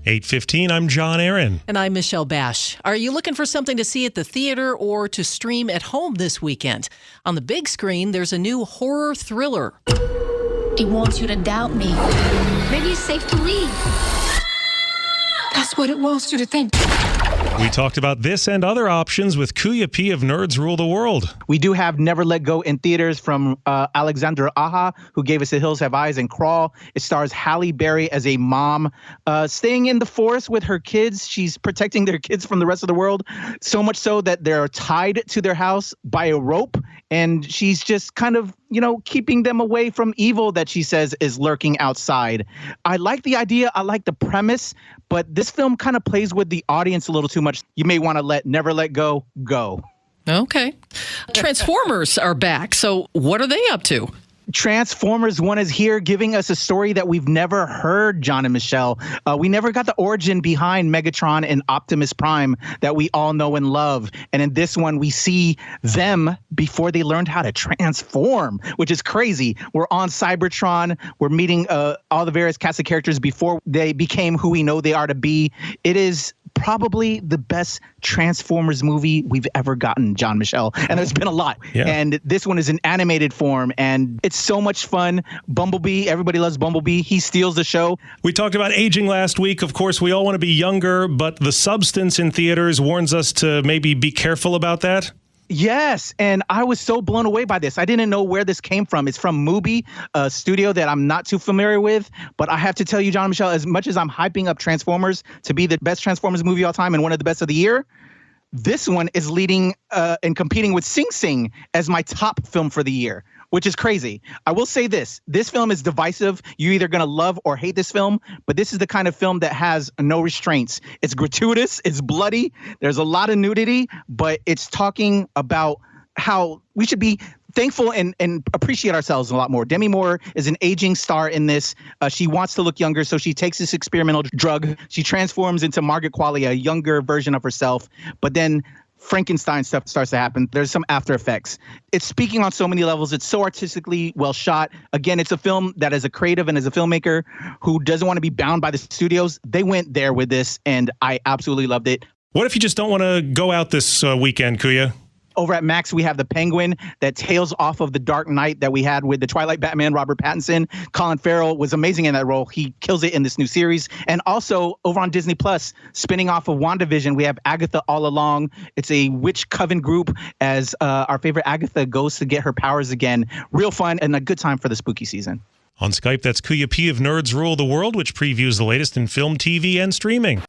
8:15, I'm John Aaron. And I'm Michelle Bash. Are you looking for something to see at the theater or to stream at home this weekend? On the big screen, there's a new horror thriller. He wants you to doubt me. Maybe it's safe to leave. That's what it wants you to think. We talked about this and other options with Kuya P of Nerds Rule the World. We do have Never Let Go in theaters from Alexandra Aja, who gave us The Hills Have Eyes and Crawl. It stars Halle Berry as a mom staying in the forest with her kids. She's protecting their kids from the rest of the world, so much so that they're tied to their house by a rope. And she's just kind of, keeping them away from evil that she says is lurking outside. I like the idea. I like the premise. But this film kind of plays with the audience a little too much. You may want to Never Let Go go. Okay. Transformers are back. So what are they up to? Transformers 1 is here, giving us a story that we've never heard, John and Michelle. We never got the origin behind Megatron and Optimus Prime that we all know and love. And in this one, we see them before they learned how to transform, which is crazy. We're on Cybertron. We're meeting all the various cast of characters before they became who we know they are to be. It is probably the best Transformers movie we've ever gotten, John, Michelle. And there's been a lot. Yeah. And this one is in animated form, and it's so much fun. Bumblebee, everybody loves Bumblebee. He steals the show. We talked about aging last week. Of course, we all want to be younger, but the substance in theaters warns us to maybe be careful about that. Yes, and I was so blown away by this. I didn't know where this came from. It's from Mubi, a studio that I'm not too familiar with. But I have to tell you, John and Michelle, as much as I'm hyping up Transformers to be the best Transformers movie of all time and one of the best of the year, this one is leading and competing with Sing Sing as my top film for the year, which is crazy. I will say this film is divisive. You're either going to love or hate this film, but this is the kind of film that has no restraints. It's gratuitous, it's bloody, there's a lot of nudity, but it's talking about how we should be thankful and appreciate ourselves a lot more. Demi Moore is an aging star in this. She wants to look younger, so she takes this experimental drug. She transforms into Margaret Qualley, a younger version of herself, but then Frankenstein stuff starts to happen. There's some after effects. It's speaking on so many levels. It's so artistically well shot. Again, it's a film that as a creative and as a filmmaker who doesn't want to be bound by the studios, they went there with this, and I absolutely loved it. What if you just don't want to go out this weekend, Kuya? Over at Max, we have The Penguin that tails off of The Dark Knight that we had with the Twilight Batman, Robert Pattinson. Colin Farrell was amazing in that role. He kills it in this new series. And also over on Disney Plus, spinning off of WandaVision, we have Agatha All Along. It's a witch coven group as our favorite Agatha goes to get her powers again. Real fun and a good time for the spooky season. On Skype, that's Kuya P of Nerds Rule the World, which previews the latest in film, TV, and streaming.